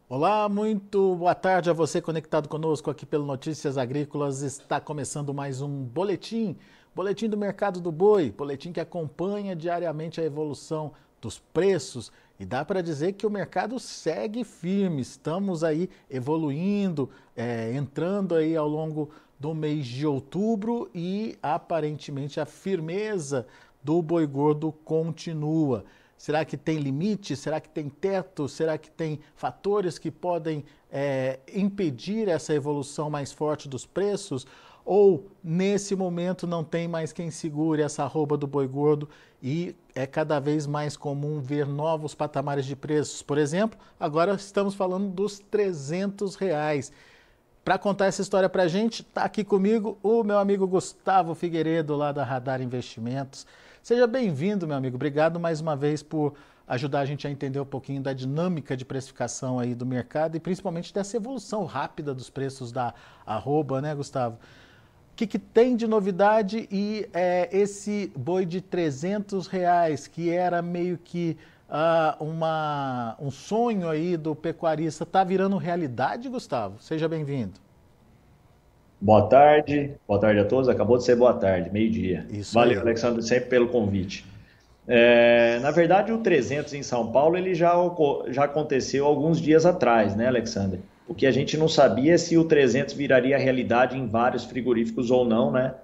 Olá, muito boa tarde a você conectado conosco aqui pelo Notícias Agrícolas. Está começando mais um boletim do mercado do boi, boletim que acompanha diariamente a evolução dos preços e dá para dizer que o mercado segue firme. Estamos aí evoluindo, entrando aí ao longo do mês de outubro e aparentemente a firmeza do boi gordo continua. Será que tem limite? Será que tem teto? Será que tem fatores que podem impedir essa evolução mais forte dos preços? Ou nesse momento não tem mais quem segure essa arroba do boi gordo e é cada vez mais comum ver novos patamares de preços? Por exemplo, agora estamos falando dos R$ 300. Para contar essa história para a gente, está aqui comigo o meu amigo Gustavo Figueiredo, lá da Radar Investimentos. Seja bem-vindo, meu amigo. Obrigado mais uma vez por ajudar a gente a entender um pouquinho da dinâmica de precificação aí do mercado e principalmente dessa evolução rápida dos preços da arroba, né, Gustavo? O que tem de novidade e esse boi de R$ 300 que era meio que um sonho aí do pecuarista, está virando realidade, Gustavo? Seja bem-vindo. Boa tarde a todos. Acabou de ser boa tarde, meio-dia. Isso Valeu, aí. Alexandre, sempre pelo convite. Na verdade, o 300 em São Paulo ele já aconteceu alguns dias atrás, né, Alexandre? O que a gente não sabia é se o 300 viraria realidade em vários frigoríficos ou não, né?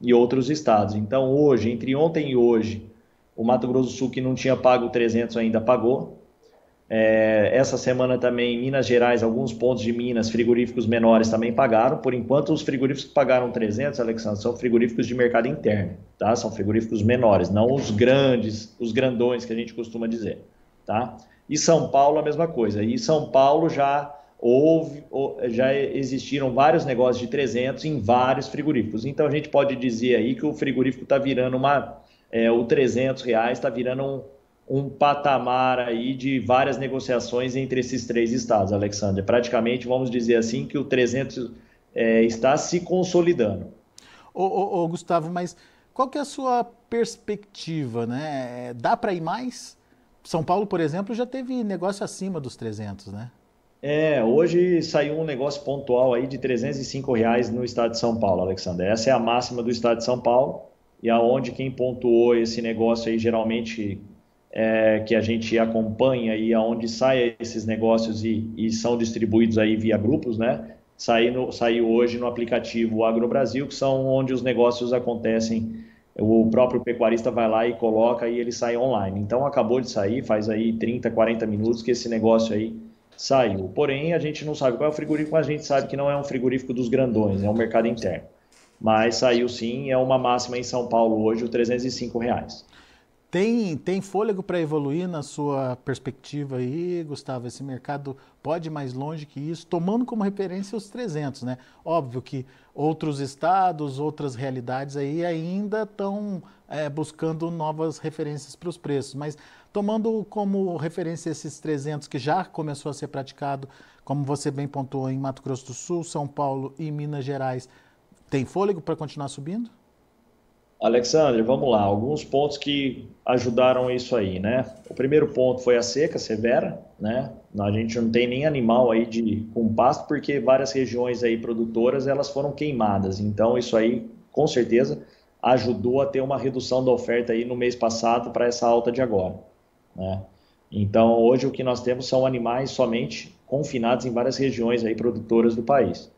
E outros estados. Então, hoje, entre ontem e hoje, o Mato Grosso do Sul, que não tinha pago o 300 ainda pagou. Essa semana também, em Minas Gerais, alguns pontos de Minas, frigoríficos menores também pagaram. Por enquanto, os frigoríficos que pagaram 300, Alexandre, são frigoríficos de mercado interno, tá? São frigoríficos menores, não os grandes, os grandões que a gente costuma dizer, tá? E São Paulo, a mesma coisa. E São Paulo já existiram vários negócios de 300 em vários frigoríficos. Então, a gente pode dizer aí que o frigorífico está virando o R$ 300 está virando um patamar aí de várias negociações entre esses três estados, Alexandre. Praticamente, vamos dizer assim, que o 300 está se consolidando. Ô, Gustavo, mas qual que é a sua perspectiva, né? Dá para ir mais? São Paulo, por exemplo, já teve negócio acima dos 300, né? Hoje saiu um negócio pontual aí de R$ 305 no estado de São Paulo, Alexandre. Essa é a máxima do estado de São Paulo e aonde quem pontuou esse negócio aí geralmente que a gente acompanha e aonde saem esses negócios e são distribuídos aí via grupos, né? Saiu hoje no aplicativo AgroBrasil, que são onde os negócios acontecem. O próprio pecuarista vai lá e coloca e ele sai online. Então acabou de sair, faz aí 30, 40 minutos que esse negócio aí saiu. Porém, a gente não sabe qual é o frigorífico, mas a gente sabe que não é um frigorífico dos grandões, é um mercado interno. Mas saiu sim, é uma máxima em São Paulo hoje, o R$ 305. Tem fôlego para evoluir na sua perspectiva aí, Gustavo? Esse mercado pode ir mais longe que isso, tomando como referência os 300, né? Óbvio que outros estados, outras realidades aí ainda estão buscando novas referências para os preços, mas tomando como referência esses 300 que já começou a ser praticado, como você bem pontuou, em Mato Grosso do Sul, São Paulo e Minas Gerais, tem fôlego para continuar subindo? Alexandre, vamos lá. Alguns pontos que ajudaram isso aí, né? O primeiro ponto foi a seca severa, né? A gente não tem nem animal aí com pasto, porque várias regiões aí produtoras elas foram queimadas. Então, isso aí, com certeza, ajudou a ter uma redução da oferta aí no mês passado para essa alta de agora, né? Então, hoje o que nós temos são animais somente confinados em várias regiões aí produtoras do país.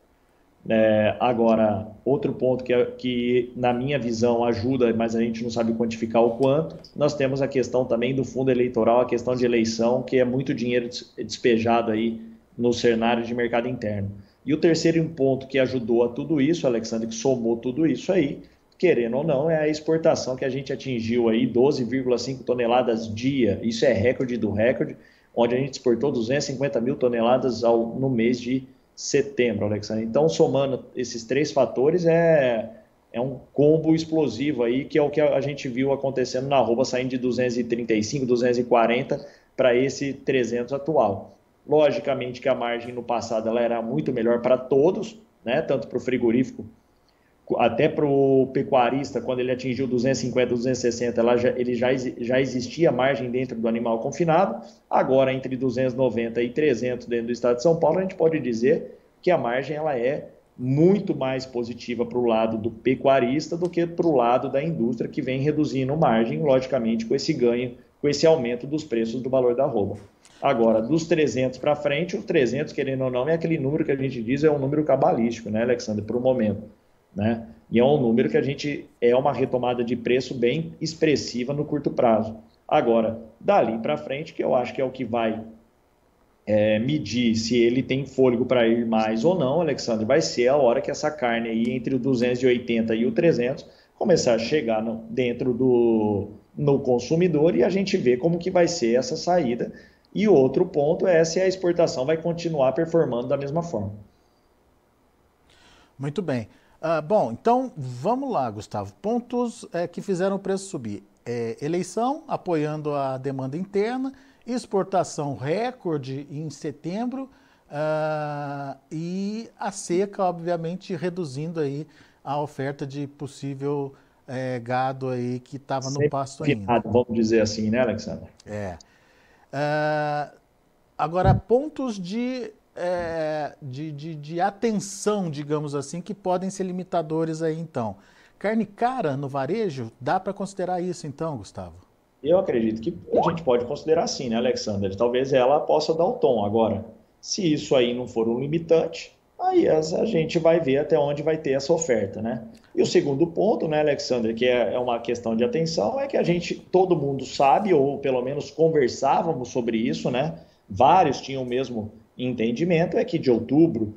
Agora, outro ponto que, na minha visão, ajuda, mas a gente não sabe quantificar o quanto, nós temos a questão também do fundo eleitoral, a questão de eleição, que é muito dinheiro despejado aí no cenário de mercado interno. E o terceiro ponto que ajudou a tudo isso, Alexandre, que somou tudo isso aí, querendo ou não, é a exportação que a gente atingiu aí 12,5 toneladas dia. Isso é recorde do recorde, onde a gente exportou 250 mil toneladas no mês de setembro, Alexandre. Então, somando esses três fatores, é um combo explosivo aí, que é o que a gente viu acontecendo na arroba, saindo de 235, 240 para esse 300 atual. Logicamente que a margem no passado ela era muito melhor para todos, né? Tanto para o frigorífico até para o pecuarista, quando ele atingiu 250, 260, ele já existia margem dentro do animal confinado. Agora, entre 290 e 300 dentro do estado de São Paulo, a gente pode dizer que a margem ela é muito mais positiva para o lado do pecuarista do que para o lado da indústria, que vem reduzindo margem, logicamente, com esse ganho, com esse aumento dos preços do valor da arroba. Agora, dos 300 para frente, o 300, querendo ou não, é aquele número que a gente diz é um número cabalístico, né, Alexandre, para o momento, né? E é um número que é uma retomada de preço bem expressiva no curto prazo. Agora, dali para frente, que eu acho que é o que vai medir se ele tem fôlego para ir mais ou não, Alexandre, vai ser a hora que essa carne aí entre o 280 e o 300 começar a chegar no consumidor, e a gente vê como que vai ser essa saída. E outro ponto é se a exportação vai continuar performando da mesma forma. Muito bem. Bom, então vamos lá, Gustavo. Pontos que fizeram o preço subir. Eleição, apoiando a demanda interna, exportação recorde em setembro e a seca, obviamente, reduzindo aí a oferta de possível gado aí que estava no pasto ainda. Vamos dizer assim, né, Alexandre? Agora, pontos de atenção, digamos assim, que podem ser limitadores aí, então. Carne cara no varejo, dá para considerar isso, então, Gustavo? Eu acredito que a gente pode considerar assim, né, Alexandre? Talvez ela possa dar o tom. Agora, se isso aí não for um limitante, aí a gente vai ver até onde vai ter essa oferta, né? E o segundo ponto, né, Alexandre, que é uma questão de atenção, é que todo mundo sabe, ou pelo menos conversávamos sobre isso, né? Vários tinham o mesmo entendimento, é que de outubro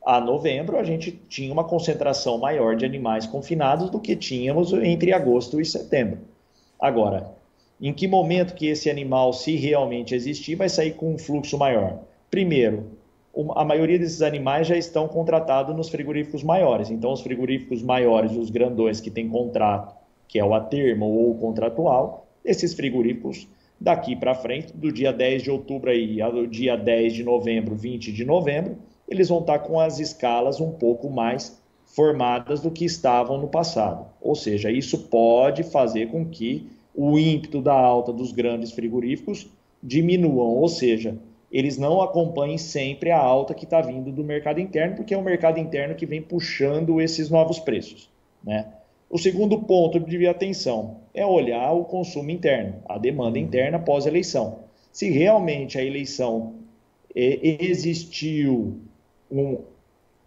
a novembro a gente tinha uma concentração maior de animais confinados do que tínhamos entre agosto e setembro. Agora, em que momento que esse animal, se realmente existir, vai sair com um fluxo maior? Primeiro, a maioria desses animais já estão contratados nos frigoríficos maiores. Então, os frigoríficos maiores, os grandões que têm contrato, que é o a termo ou o contratual, esses frigoríficos, daqui para frente, do dia 10 de outubro aí ao dia 10 de novembro, 20 de novembro, eles vão estar com as escalas um pouco mais formadas do que estavam no passado. Ou seja, isso pode fazer com que o ímpeto da alta dos grandes frigoríficos diminuam, ou seja, eles não acompanhem sempre a alta que está vindo do mercado interno, porque é o mercado interno que vem puxando esses novos preços, né? O segundo ponto de atenção é olhar o consumo interno, a demanda interna pós-eleição. Se realmente a eleição existiu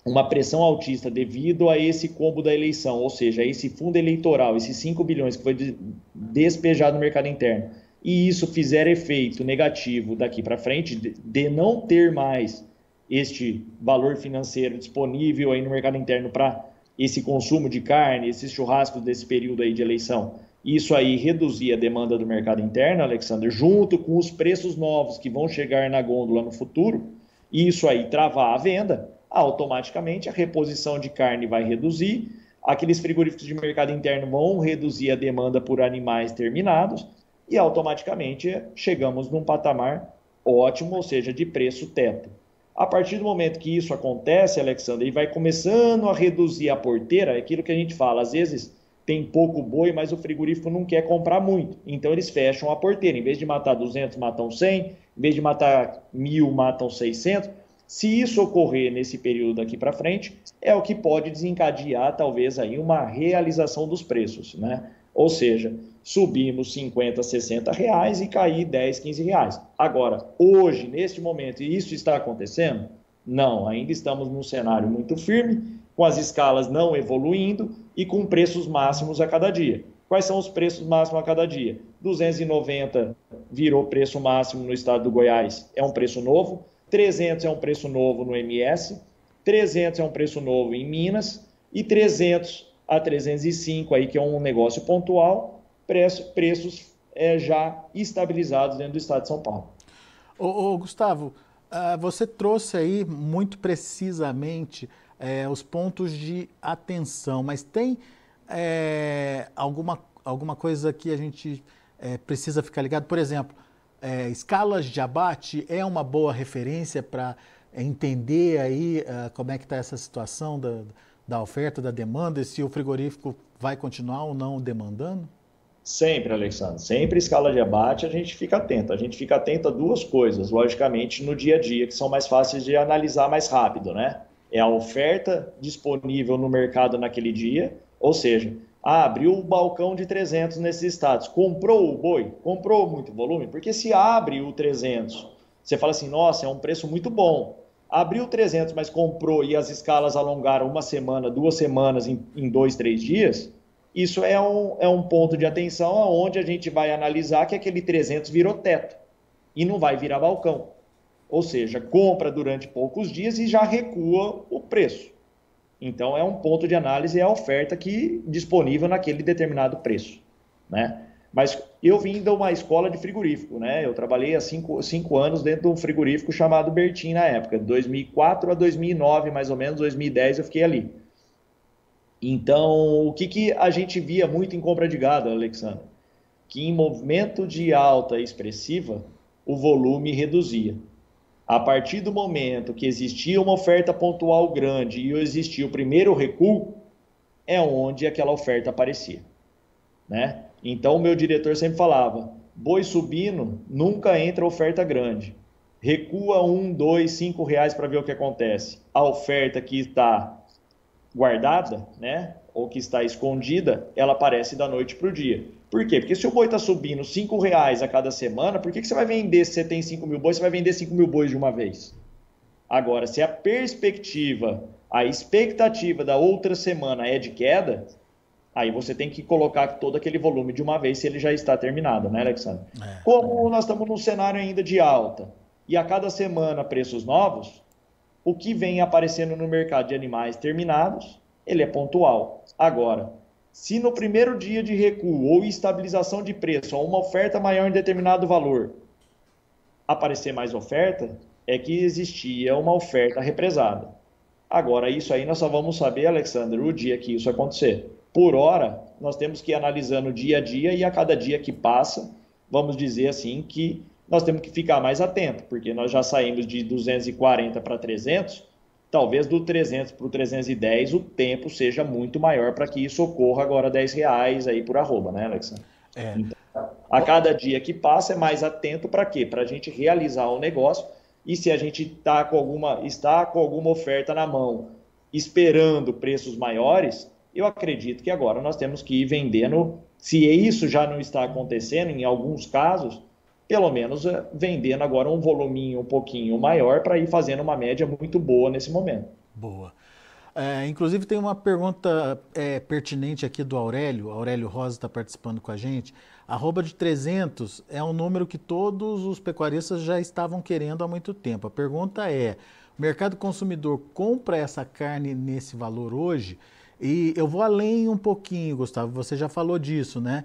uma pressão altista devido a esse combo da eleição, ou seja, esse fundo eleitoral, esses 5 bilhões que foi despejado no mercado interno, e isso fizer efeito negativo daqui para frente, de não ter mais este valor financeiro disponível aí no mercado interno para esse consumo de carne, esses churrascos desse período aí de eleição, isso aí reduzir a demanda do mercado interno, Alexandre, junto com os preços novos que vão chegar na gôndola no futuro, e isso aí travar a venda, automaticamente a reposição de carne vai reduzir, aqueles frigoríficos de mercado interno vão reduzir a demanda por animais terminados e automaticamente chegamos num patamar ótimo, ou seja, de preço teto. A partir do momento que isso acontece, Alexandre, e vai começando a reduzir a porteira, é aquilo que a gente fala, às vezes tem pouco boi, mas o frigorífico não quer comprar muito, então eles fecham a porteira, em vez de matar 200, matam 100, em vez de matar 1.000, matam 600. Se isso ocorrer nesse período daqui para frente, é o que pode desencadear talvez aí uma realização dos preços, né? Ou seja, subimos 50, 60 reais e cair 10, 15 reais. Agora, hoje, neste momento, isso está acontecendo? Não, ainda estamos num cenário muito firme, com as escalas não evoluindo e com preços máximos a cada dia. Quais são os preços máximos a cada dia? 290 virou preço máximo no estado do Goiás, é um preço novo. 300 é um preço novo no MS, 300 é um preço novo em Minas e 300 a 305, aí, que é um negócio pontual, preços já estabilizados dentro do estado de São Paulo. Gustavo, você trouxe aí muito precisamente os pontos de atenção, mas tem alguma coisa que a gente precisa ficar ligado? Por exemplo, escalas de abate é uma boa referência para entender aí como é que está essa situação da oferta, da demanda, e se o frigorífico vai continuar ou não demandando? Sempre, Alexandre, sempre escala de abate a gente fica atento. A gente fica atento a duas coisas, logicamente, no dia a dia, que são mais fáceis de analisar mais rápido, né? É a oferta disponível no mercado naquele dia, ou seja, abriu o balcão de 300 nesses estados, comprou o boi? Comprou muito volume? Porque se abre o 300, você fala assim, nossa, é um preço muito bom. Abriu 300, mas comprou e as escalas alongaram uma semana, 2 semanas em 2, 3 dias, isso é um ponto de atenção onde a gente vai analisar que aquele 300 virou teto e não vai virar balcão. Ou seja, compra durante poucos dias e já recua o preço. Então, é um ponto de análise, é a oferta que disponível naquele determinado preço, né? Mas eu vim de uma escola de frigorífico, né? Eu trabalhei há 5 anos dentro de um frigorífico chamado Bertin na época, de 2004 a 2009, mais ou menos, 2010 eu fiquei ali. Então, o que a gente via muito em compra de gado, Alexandre? Que em movimento de alta expressiva, o volume reduzia. A partir do momento que existia uma oferta pontual grande e existia o primeiro recuo, é onde aquela oferta aparecia, né? Então, o meu diretor sempre falava, boi subindo, nunca entra oferta grande. Recua 1, 2, 5 reais para ver o que acontece. A oferta que está guardada, né, ou que está escondida, ela aparece da noite para o dia. Por quê? Porque se o boi está subindo 5 reais a cada semana, por que você vai vender, se você tem 5 mil bois, você vai vender 5 mil bois de uma vez? Agora, se a perspectiva, a expectativa da outra semana é de queda, aí você tem que colocar todo aquele volume de uma vez se ele já está terminado, né, Alexandre? Como nós estamos num cenário ainda de alta e a cada semana preços novos, o que vem aparecendo no mercado de animais terminados, ele é pontual. Agora, se no primeiro dia de recuo ou estabilização de preço, ou uma oferta maior em determinado valor, aparecer mais oferta, é que existia uma oferta represada. Agora, isso aí nós só vamos saber, Alexandre, o dia que isso acontecer. Por hora, nós temos que ir analisando dia a dia e a cada dia que passa, vamos dizer assim, que nós temos que ficar mais atento, porque nós já saímos de 240 para 300, talvez do 300 para o 310 o tempo seja muito maior para que isso ocorra agora R$ 10 aí por arroba, né, Alexandre? É. Então, a cada dia que passa é mais atento para quê? Para a gente realizar o negócio e se a gente está com alguma oferta na mão, esperando preços maiores, eu acredito que agora nós temos que ir vendendo, se isso já não está acontecendo, em alguns casos, pelo menos vendendo agora um voluminho um pouquinho maior para ir fazendo uma média muito boa nesse momento. Boa. Inclusive tem uma pergunta pertinente aqui do Aurélio. Aurélio Rosa está participando com a gente. Arroba de 300 é um número que todos os pecuaristas já estavam querendo há muito tempo. A pergunta é, o mercado consumidor compra essa carne nesse valor hoje? E eu vou além um pouquinho, Gustavo, você já falou disso, né?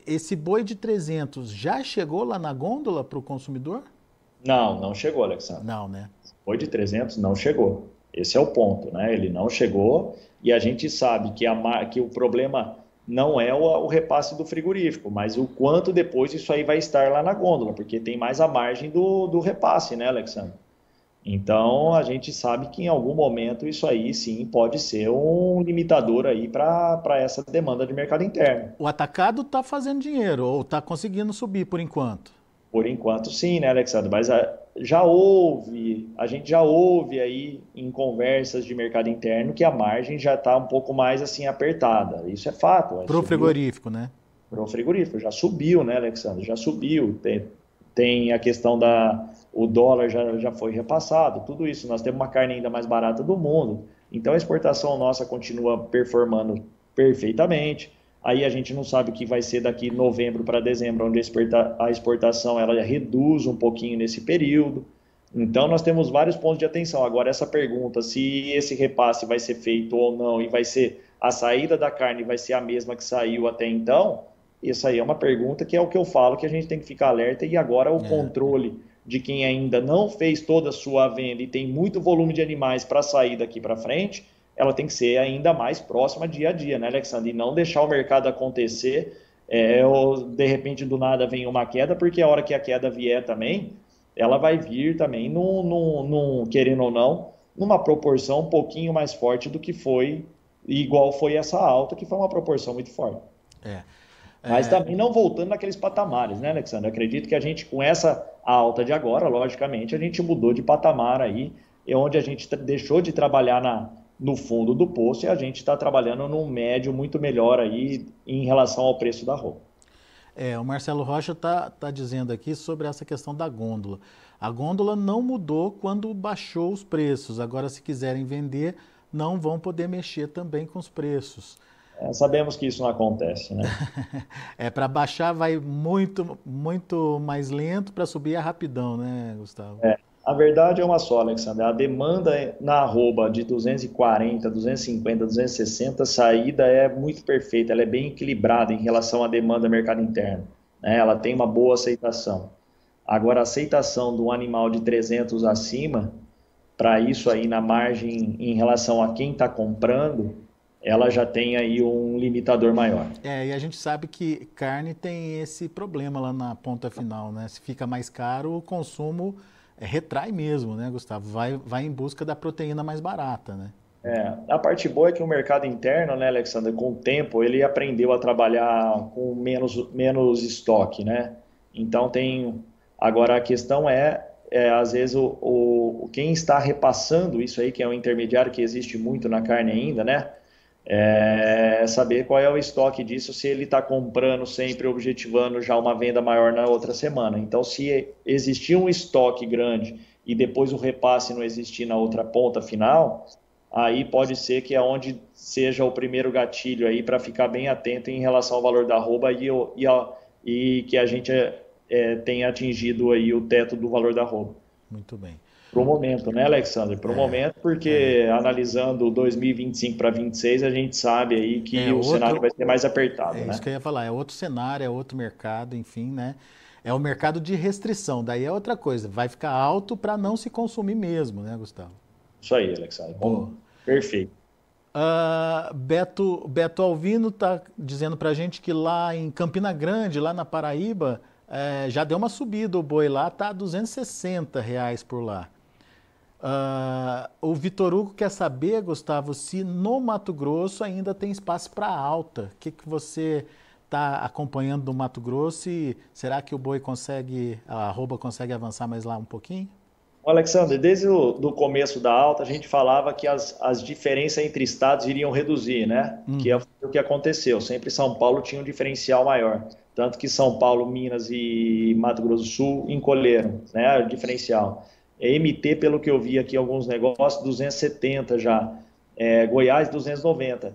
Esse boi de 300 já chegou lá na gôndola para o consumidor? Não chegou, Alexandre. Não, né? Boi de 300 não chegou. Esse é o ponto, né? Ele não chegou e a gente sabe que o problema não é o repasse do frigorífico, mas o quanto depois isso aí vai estar lá na gôndola, porque tem mais a margem do repasse, né, Alexandre? Então, a gente sabe que em algum momento isso aí sim pode ser um limitador aí para essa demanda de mercado interno. O atacado está fazendo dinheiro ou está conseguindo subir por enquanto? Por enquanto sim, né, Alexandre? Mas a gente já ouve aí em conversas de mercado interno que a margem já está um pouco mais assim apertada. Isso é fato. Para o frigorífico, né? Para o frigorífico, já subiu, né, Alexandre? Já subiu. Tem a questão o dólar já foi repassado, tudo isso. Nós temos uma carne ainda mais barata do mundo. Então a exportação nossa continua performando perfeitamente. Aí a gente não sabe o que vai ser daqui novembro para dezembro, onde a exportação ela reduz um pouquinho nesse período. Então nós temos vários pontos de atenção. Agora essa pergunta, se esse repasse vai ser feito ou não, e vai ser a saída da carne vai ser a mesma que saiu até então, isso aí é uma pergunta que é o que eu falo que a gente tem que ficar alerta e agora o controle de quem ainda não fez toda a sua venda e tem muito volume de animais para sair daqui para frente, ela tem que ser ainda mais próxima dia a dia, né, Alexandre? E não deixar o mercado acontecer, ou de repente do nada vem uma queda, porque a hora que a queda vier também, ela vai vir também, querendo ou não, numa proporção um pouquinho mais forte do que foi, igual foi essa alta, que foi uma proporção muito forte. É. Mas É, também não voltando naqueles patamares, né, Alexandre? Eu acredito que a gente, com essa alta de agora, logicamente, a gente mudou de patamar aí, é onde a gente deixou de trabalhar no fundo do poço e a gente está trabalhando num médio muito melhor aí em relação ao preço da roupa. o Marcelo Rocha tá dizendo aqui sobre essa questão da gôndola. A gôndola não mudou quando baixou os preços. Agora, se quiserem vender, não vão poder mexer também com os preços. Sabemos que isso não acontece, né? Para baixar vai muito mais lento, para subir é rapidão, né, Gustavo? A verdade é uma só, Alexandre. A demanda na arroba de 240, 250, 260, a saída é muito perfeita, ela é bem equilibrada em relação à demanda do mercado interno, né? Ela tem uma boa aceitação. Agora, a aceitação de um animal de 300 acima, para isso aí na margem em relação a quem está comprando, ela já tem aí um limitador maior. E a gente sabe que carne tem esse problema lá na ponta final, né? Se fica mais caro, o consumo retrai mesmo, né, Gustavo? Vai em busca da proteína mais barata, né? A parte boa é que o mercado interno, né, Alexandre, com o tempo, ele aprendeu a trabalhar com menos estoque, né? Então tem. Agora a questão às vezes, quem está repassando isso aí, que é um intermediário que existe muito na carne ainda, né? Saber qual é o estoque disso, se ele está comprando sempre, objetivando já uma venda maior na outra semana. Então, se existir um estoque grande e depois o repasse não existir na outra ponta final, aí pode ser que é onde seja o primeiro gatilho aí para ficar bem atento em relação ao valor da arroba e que a gente tenha atingido aí o teto do valor da arroba. Muito bem. Para o momento, né, Alexandre? Para o momento, porque analisando 2025 para 26, a gente sabe aí que o cenário vai ser mais apertado, É né? isso que eu ia falar, é outro cenário, é outro mercado, enfim, né? É o mercado de restrição, daí é outra coisa, vai ficar alto para não se consumir mesmo, né, Gustavo? Isso aí, Alexandre. Boa. Perfeito. Beto Alvino está dizendo para a gente que lá em Campina Grande, lá na Paraíba, já deu uma subida o boi lá, tá R$ 260 por lá. O Vitor Hugo quer saber, Gustavo, se no Mato Grosso ainda tem espaço para alta. O que você está acompanhando do Mato Grosso e será que o boi a arroba consegue avançar mais lá um pouquinho? Alexandre, desde o do começo da alta, a gente falava que as diferenças entre estados iriam reduzir, né? Que é Uhum. o que aconteceu. Sempre São Paulo tinha um diferencial maior. Tanto que São Paulo, Minas e Mato Grosso do Sul encolheram, né? O diferencial. MT, pelo que eu vi aqui, alguns negócios, 270 já. Goiás, 290.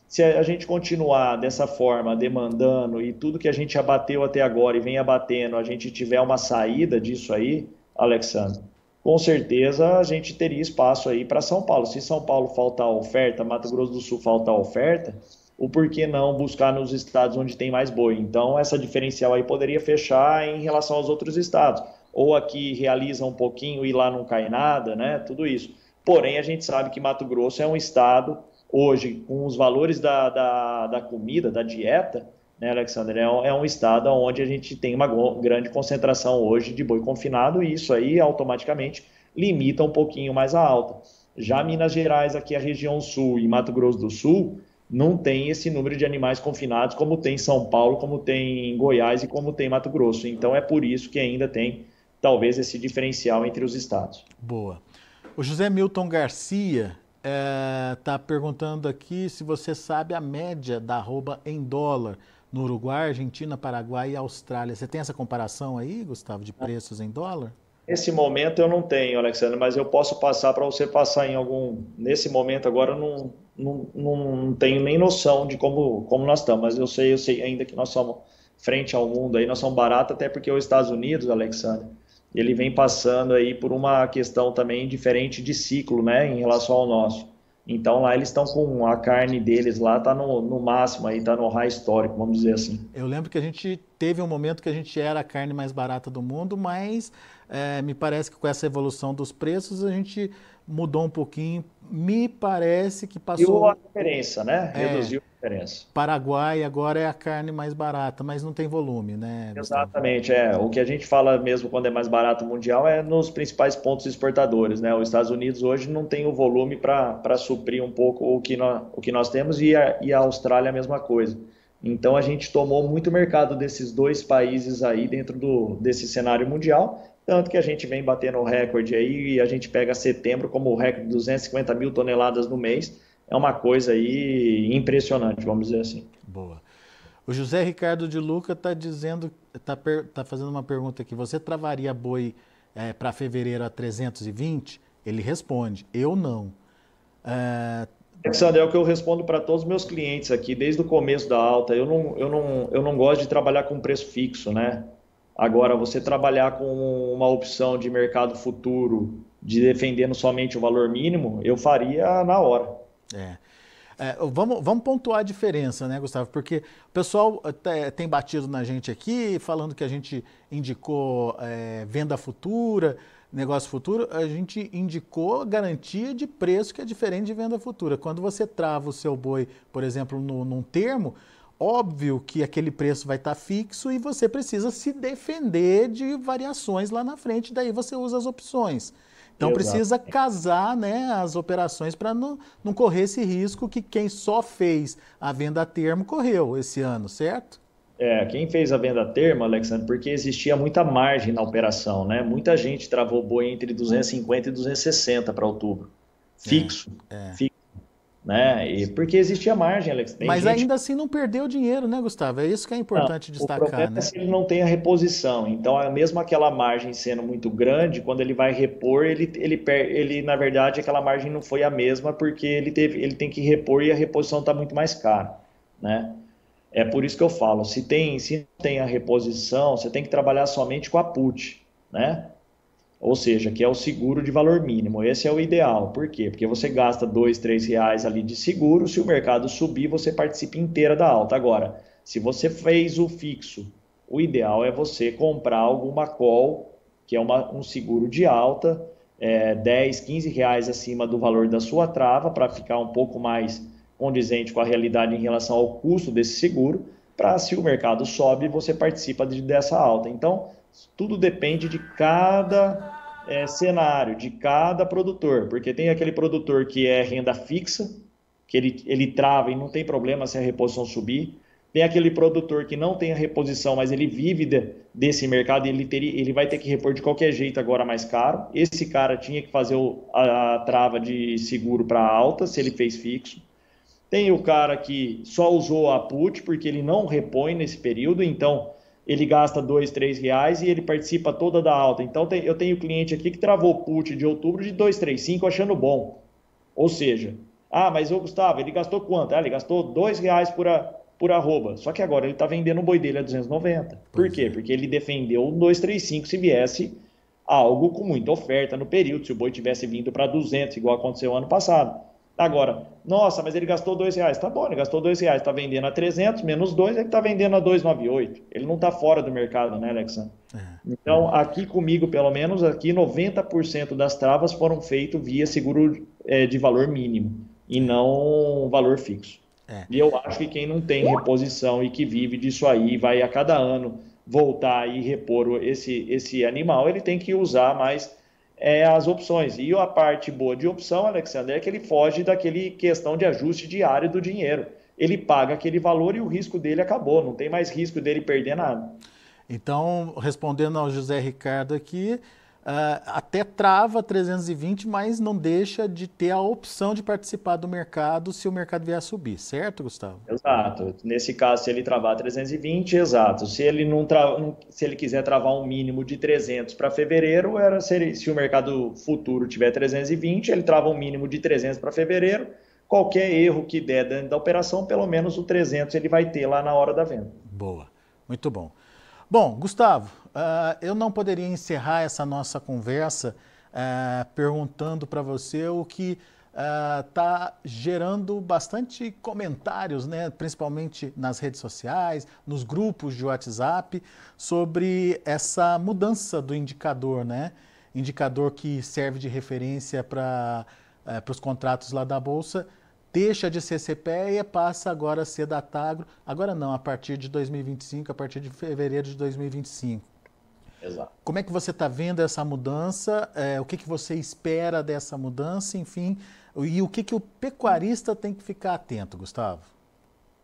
Se a gente continuar dessa forma, demandando, e tudo que a gente abateu até agora e vem abatendo, a gente tiver uma saída disso aí, Alexandre, com certeza a gente teria espaço aí para São Paulo. Se São Paulo faltar oferta, Mato Grosso do Sul faltar oferta, o porquê não buscar nos estados onde tem mais boi? Então, essa diferencial aí poderia fechar em relação aos outros estados. Ou aqui realiza um pouquinho e lá não cai nada, né? Tudo isso. Porém, a gente sabe que Mato Grosso é um estado, hoje, com os valores da comida, da dieta, né, Alexandre? É um estado onde a gente tem uma grande concentração hoje de boi confinado e isso aí automaticamente limita um pouquinho mais a alta. Já Minas Gerais, aqui a região sul e Mato Grosso do Sul, não tem esse número de animais confinados como tem São Paulo, como tem Goiás e como tem Mato Grosso. Então é por isso que ainda tem talvez esse diferencial entre os estados. Boa. O José Milton Garcia está perguntando aqui se você sabe a média da arroba em dólar no Uruguai, Argentina, Paraguai e Austrália. Você tem essa comparação aí, Gustavo, de preços em dólar? Nesse momento eu não tenho, Alexandre, mas eu posso passar para você passar em algum. Nesse momento agora eu não tenho nem noção de como nós estamos, mas eu sei ainda que nós somos frente ao mundo aí, nós somos baratos, até porque os Estados Unidos, Alexandre, ele vem passando aí por uma questão também diferente de ciclo, né, em relação ao nosso. Então lá eles estão com a carne deles lá, tá no máximo aí, tá no high histórico, vamos dizer assim. Eu lembro que a gente teve um momento que a gente era a carne mais barata do mundo, mas me parece que com essa evolução dos preços a gente mudou um pouquinho Me parece que Reduziu a passou. diferença, né? É, Reduziu a diferença. Paraguai agora é a carne mais barata, mas não tem volume, né, Gustavo? Exatamente, é. O que a gente fala mesmo quando é mais barato mundial é nos principais pontos exportadores, né? Os Estados Unidos hoje não tem o volume para suprir um pouco o que nós temos e a Austrália a mesma coisa. Então a gente tomou muito mercado desses dois países aí dentro desse cenário mundial, tanto que a gente vem batendo o recorde aí e a gente pega setembro como o recorde de 250 mil toneladas no mês. É uma coisa aí impressionante, vamos dizer assim. Boa. O José Ricardo de Luca está dizendo, tá fazendo uma pergunta aqui. Você travaria boi para fevereiro a 320? Ele responde, eu não. É, Alexandre, é o que eu respondo para todos os meus clientes aqui, desde o começo da alta. Eu não gosto de trabalhar com preço fixo, né? Agora, você trabalhar com uma opção de mercado futuro, de defendendo somente o valor mínimo, eu faria na hora. é. Vamos pontuar a diferença, né, Gustavo? Porque o pessoal tem batido na gente aqui, falando que a gente indicou venda futura, negócio futuro. A gente indicou garantia de preço, que é diferente de venda futura. Quando você trava o seu boi, por exemplo, num termo, óbvio que aquele preço vai estar fixo e você precisa se defender de variações lá na frente, daí você usa as opções. Então Exato. precisa casar, né, as operações para não correr esse risco que quem só fez a venda a termo correu esse ano, certo? É, quem fez a venda a termo, Alexandre, porque existia muita margem na operação, né? Muita gente travou boi entre 250 e 260 para outubro. É, Fixo. é. Fixo, né? E porque existia margem, Alex. Tem Mas gente. ainda assim não perdeu dinheiro, né, Gustavo? É isso que é Não, importante o destacar, problema é né? se ele não tem a reposição. Então, mesmo aquela margem sendo muito grande, quando ele vai repor, ele na verdade, aquela margem não foi a mesma, porque ele tem que repor e a reposição está muito mais cara, né? É por isso que eu falo, se não tem a reposição, você tem que trabalhar somente com a put, né? Ou seja, que é o seguro de valor mínimo. Esse é o ideal. Por quê? Porque você gasta R$ 2, R$ 3 ali de seguro, se o mercado subir, você participa inteira da alta. Agora, se você fez o fixo, o ideal é você comprar alguma call, que é um seguro de alta, R$ 10, R$ 15 acima do valor da sua trava, para ficar um pouco mais condizente com a realidade em relação ao custo desse seguro, para se o mercado sobe, você participa dessa alta. Então, tudo depende de cada cenário, de cada produtor, porque tem aquele produtor que é renda fixa, que ele trava e não tem problema se a reposição subir. Tem aquele produtor que não tem a reposição, mas ele vive desse mercado e ele vai ter que repor de qualquer jeito agora mais caro. Esse cara tinha que fazer a trava de seguro para alta, se ele fez fixo. Tem o cara que só usou a put porque ele não repõe nesse período, então ele gasta R$ 2, R$ 3 e ele participa toda da alta. Então eu tenho cliente aqui que travou put de outubro de 235 achando bom. Ou seja, mas o Gustavo, ele gastou quanto? Ele gastou R$ 2 por arroba. Só que agora ele está vendendo o boi dele a 290. Por Pois quê? é. Porque ele defendeu o 235 se viesse algo com muita oferta no período, se o boi tivesse vindo para 200, igual aconteceu ano passado. Agora, nossa, mas ele gastou R$ 2. Tá bom, ele gastou R$ 2, está vendendo a 300, menos 2, ele está vendendo a 298. Ele não está fora do mercado, né, Alexandre? É. Então, aqui comigo, pelo menos, aqui 90% das travas foram feitas via seguro de valor mínimo e não valor fixo. É. E eu acho que quem não tem reposição e que vive disso aí, vai a cada ano voltar e repor esse animal, ele tem que usar mais as opções. E a parte boa de opção, Alexandre, é que ele foge daquele questão de ajuste diário do dinheiro. Ele paga aquele valor e o risco dele acabou, não tem mais risco dele perder nada. Então, respondendo ao José Ricardo aqui, até trava 320, mas não deixa de ter a opção de participar do mercado se o mercado vier a subir, certo, Gustavo? Exato. Nesse caso, se ele travar 320, exato. Se ele se ele quiser travar um mínimo de 300 para fevereiro, se o mercado futuro tiver 320, ele trava um mínimo de 300 para fevereiro. Qualquer erro que der dentro da operação, pelo menos o 300 ele vai ter lá na hora da venda. Boa, muito bom. Bom, Gustavo, eu não poderia encerrar essa nossa conversa perguntando para você o que está gerando bastante comentários, né, principalmente nas redes sociais, nos grupos de WhatsApp, sobre essa mudança do indicador, né? Indicador que serve de referência para para os contratos lá da Bolsa, deixa de ser CPEA, passa agora a ser Datagro, agora não, a partir de 2025, a partir de fevereiro de 2025. Exato. Como é que você está vendo essa mudança? O que você espera dessa mudança? Enfim, e o que o pecuarista tem que ficar atento, Gustavo?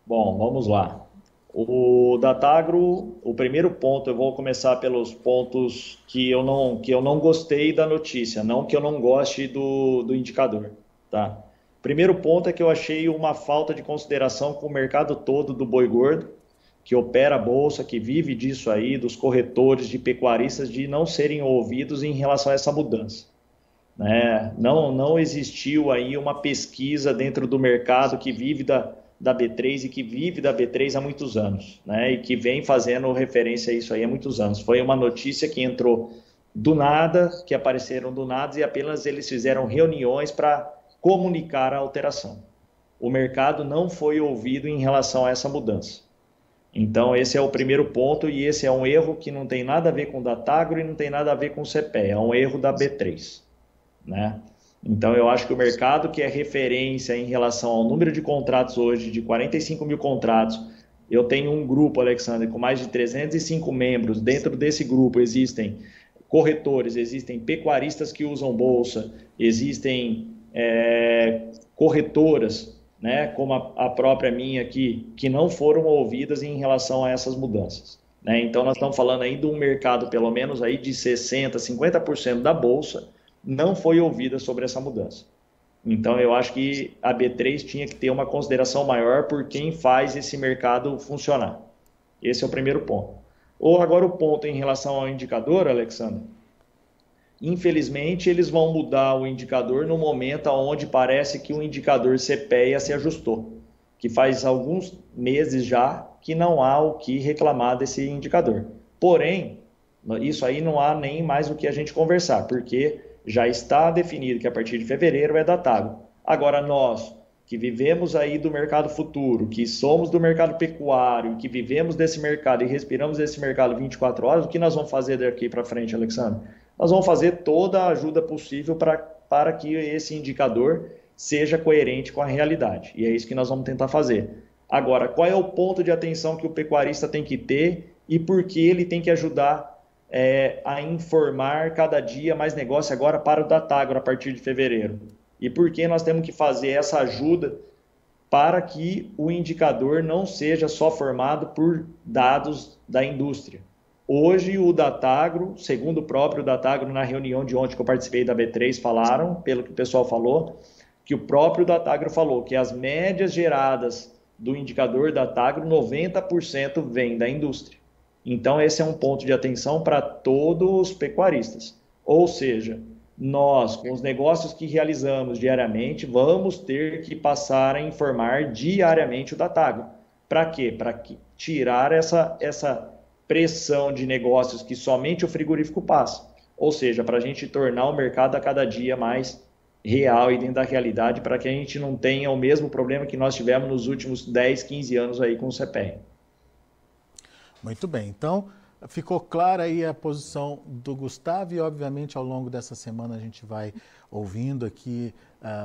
Bom, vamos lá. O Datagro, o primeiro ponto, eu vou começar pelos pontos que eu não gostei da notícia, não que eu não goste do indicador, tá? Primeiro ponto é que eu achei uma falta de consideração com o mercado todo do boi gordo, que opera a bolsa, que vive disso aí, dos corretores, de pecuaristas, de não serem ouvidos em relação a essa mudança, né? Não existiu aí uma pesquisa dentro do mercado que vive da B3 e que vive da B3 há muitos anos, né? E que vem fazendo referência a isso aí há muitos anos. Foi uma notícia que entrou do nada, que apareceram do nada e apenas eles fizeram reuniões para comunicar a alteração. O mercado não foi ouvido em relação a essa mudança. Então, esse é o primeiro ponto e esse é um erro que não tem nada a ver com o Datagro e não tem nada a ver com o CPEA, é um erro da B3, né? Então, eu acho que o mercado que é referência em relação ao número de contratos hoje, de 45 mil contratos, eu tenho um grupo, Alexandre, com mais de 305 membros. Dentro desse grupo existem corretores, existem pecuaristas que usam bolsa, existem corretoras, né, como a própria minha aqui, que não foram ouvidas em relação a essas mudanças, né? Então, nós estamos falando aí de um mercado, pelo menos aí de 60%, 50% da bolsa, não foi ouvida sobre essa mudança. Então, eu acho que a B3 tinha que ter uma consideração maior por quem faz esse mercado funcionar. Esse é o primeiro ponto. Ou agora o ponto em relação ao indicador, Alexandre. Infelizmente, eles vão mudar o indicador no momento onde parece que o indicador CPEA se ajustou, que faz alguns meses já que não há o que reclamar desse indicador. Porém, isso aí não há nem mais o que a gente conversar, porque já está definido que a partir de fevereiro é Datagro. Agora nós, que vivemos aí do mercado futuro, que somos do mercado pecuário, que vivemos desse mercado e respiramos desse mercado 24 horas, o que nós vamos fazer daqui para frente, Alexandre? Nós vamos fazer toda a ajuda possível para que esse indicador seja coerente com a realidade. E é isso que nós vamos tentar fazer. Agora, qual é o ponto de atenção que o pecuarista tem que ter e por que ele tem que ajudar a informar cada dia mais negócio agora para o Datagro a partir de fevereiro? E por que nós temos que fazer essa ajuda para que o indicador não seja só formado por dados da indústria? Hoje o Datagro, segundo o próprio Datagro, na reunião de ontem que eu participei da B3, falaram, pelo que o pessoal falou, que o próprio Datagro falou que as médias geradas do indicador Datagro, 90% vem da indústria. Então, esse é um ponto de atenção para todos os pecuaristas. Ou seja, nós, com os negócios que realizamos diariamente, vamos ter que passar a informar diariamente o Datagro. Para quê? Para tirar essa pressão de negócios que somente o frigorífico passa. Ou seja, para a gente tornar o mercado a cada dia mais real e dentro da realidade, para que a gente não tenha o mesmo problema que nós tivemos nos últimos 10, 15 anos aí com o CPEA. Muito bem, então ficou clara aí a posição do Gustavo e obviamente ao longo dessa semana a gente vai ouvindo aqui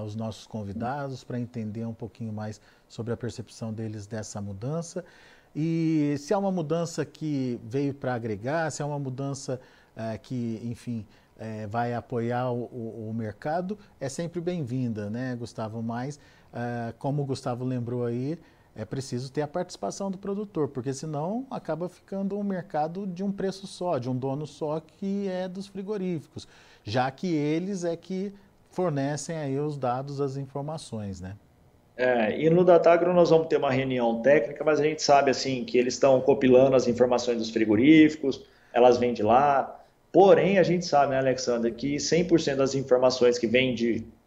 os nossos convidados para entender um pouquinho mais sobre a percepção deles dessa mudança e se é uma mudança que veio para agregar, se é uma mudança que, enfim, vai apoiar o mercado, é sempre bem-vinda, né, Gustavo? Mas, como o Gustavo lembrou aí, é preciso ter a participação do produtor, porque senão acaba ficando um mercado de um preço só, de um dono só, que é dos frigoríficos, já que eles é que fornecem aí os dados, as informações, né? E no Datagro nós vamos ter uma reunião técnica, mas a gente sabe assim que eles estão compilando as informações dos frigoríficos, elas vêm de lá. Porém, a gente sabe, né, Alexandre, que 100% das informações que vêm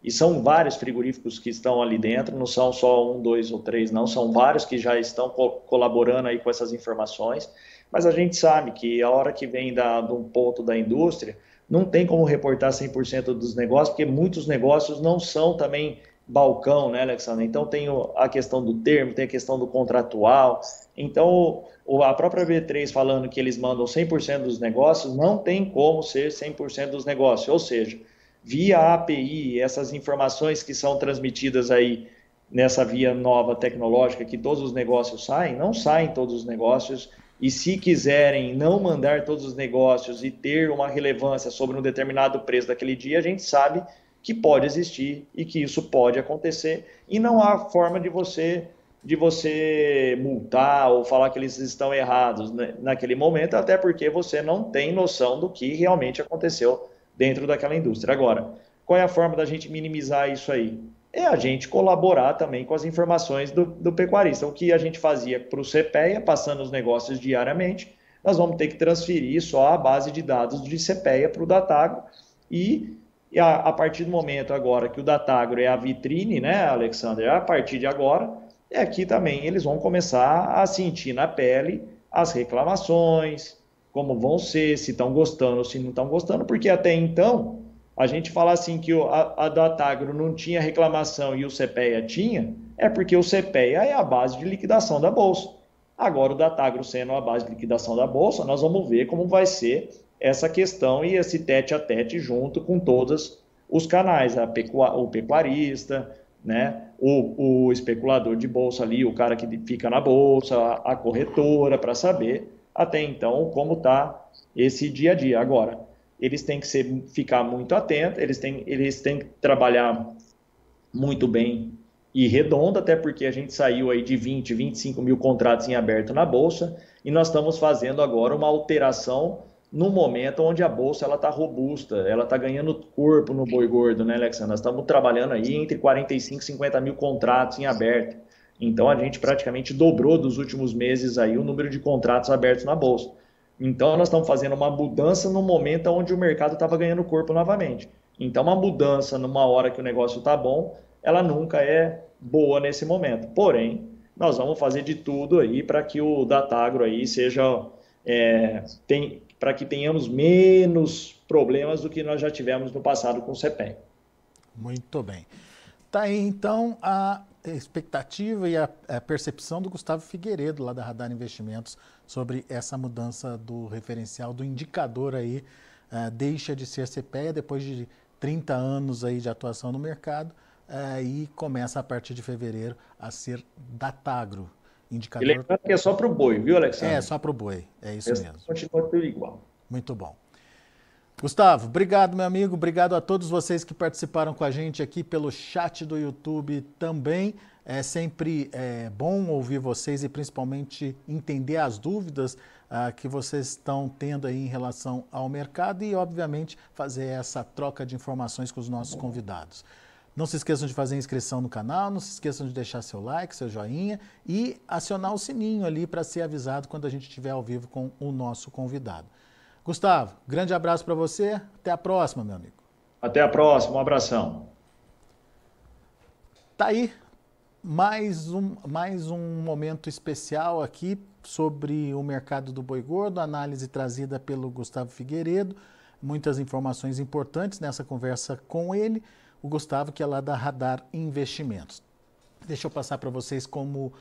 e são vários frigoríficos que estão ali dentro, não são só um, dois ou três, não, são vários que já estão colaborando aí com essas informações, mas a gente sabe que a hora que vem de um ponto da indústria, não tem como reportar 100% dos negócios, porque muitos negócios não são também balcão, né, Alexandre? Então tem a questão do termo, tem a questão do contratual. Então, a própria B3 falando que eles mandam 100% dos negócios, não tem como ser 100% dos negócios. Ou seja, via API, essas informações que são transmitidas aí nessa via nova tecnológica, que todos os negócios saem, não saem todos os negócios, e se quiserem não mandar todos os negócios e ter uma relevância sobre um determinado preço daquele dia, a gente sabe que pode existir e que isso pode acontecer, e não há forma de você multar ou falar que eles estão errados, né, naquele momento, até porque você não tem noção do que realmente aconteceu dentro daquela indústria. Agora, qual é a forma da gente minimizar isso aí? É a gente colaborar também com as informações do pecuarista. O que a gente fazia para o CPEA, passando os negócios diariamente, nós vamos ter que transferir só a base de dados de CPEA para o Datagro, e a partir do momento agora que o Datagro é a vitrine, né, Alexander? A partir de agora, aqui também eles vão começar a sentir na pele as reclamações, como vão ser, se estão gostando ou se não estão gostando, porque até então a gente fala assim que a Datagro não tinha reclamação e o CPEA tinha, é porque o CPEA é a base de liquidação da Bolsa. Agora o Datagro sendo a base de liquidação da Bolsa, nós vamos ver como vai ser essa questão e esse tete a tete junto com todos os canais, o pecuarista, né, o especulador de bolsa ali, o cara que fica na bolsa, a corretora, para saber até então como está esse dia a dia. Agora, eles têm que ficar muito atentos, eles têm que trabalhar muito bem e redondo, até porque a gente saiu aí de 20, 25 mil contratos em aberto na Bolsa, e nós estamos fazendo agora uma alteração no momento onde a Bolsa está robusta, ela está ganhando corpo no boi gordo, né, Alexandre? Nós estamos trabalhando aí entre 45 e 50 mil contratos em aberto. Então, a gente praticamente dobrou dos últimos meses aí o número de contratos abertos na Bolsa. Então, nós estamos fazendo uma mudança no momento onde o mercado estava ganhando corpo novamente. Então, uma mudança numa hora que o negócio está bom, ela nunca é boa nesse momento. Porém, nós vamos fazer de tudo aí para que o Datagro aí seja... para que tenhamos menos problemas do que nós já tivemos no passado com o CPEA. Muito bem. Está aí, então, a expectativa e a percepção do Gustavo Figueiredo, lá da Radar Investimentos, sobre essa mudança do referencial, do indicador aí, deixa de ser CPEA depois de 30 anos aí de atuação no mercado, e começa a partir de fevereiro a ser Datagro. Indicador... E lembrando que é só para o boi, viu, Alexandre? É só para o boi, é isso mesmo. Continua tudo igual. Muito bom. Gustavo, obrigado, meu amigo. Obrigado a todos vocês que participaram com a gente aqui pelo chat do YouTube também. É sempre bom ouvir vocês e principalmente entender as dúvidas que vocês estão tendo aí em relação ao mercado e, obviamente, fazer essa troca de informações com os nossos convidados. Não se esqueçam de fazer inscrição no canal, não se esqueçam de deixar seu like, seu joinha e acionar o sininho ali para ser avisado quando a gente estiver ao vivo com o nosso convidado. Gustavo, grande abraço para você, até a próxima, meu amigo. Até a próxima, um abração. Tá aí mais um momento especial aqui sobre o mercado do boi gordo, análise trazida pelo Gustavo Figueiredo, muitas informações importantes nessa conversa com ele. O Gustavo, que é lá da Radar Investimentos. Deixa eu passar para vocês como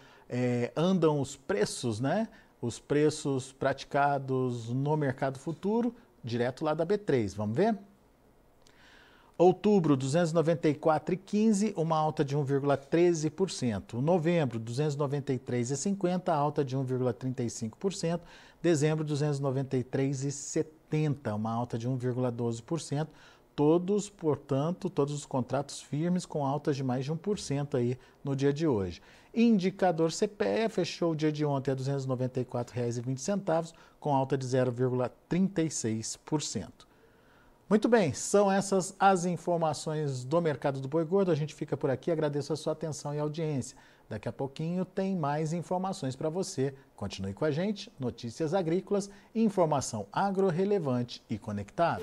andam os preços, né? Os preços praticados no mercado futuro, direto lá da B3. Vamos ver? Outubro, 294,15, uma alta de 1,13%. Novembro, 293,50, alta de 1,35%. Dezembro, 293,70, uma alta de 1,12%. Todos, portanto, todos os contratos firmes com altas de mais de 1% aí no dia de hoje. Indicador CPEA fechou o dia de ontem a R$ 294,20, com alta de 0,36%. Muito bem, são essas as informações do mercado do boi gordo. A gente fica por aqui, agradeço a sua atenção e audiência. Daqui a pouquinho tem mais informações para você. Continue com a gente, Notícias Agrícolas, informação agro relevante e conectada.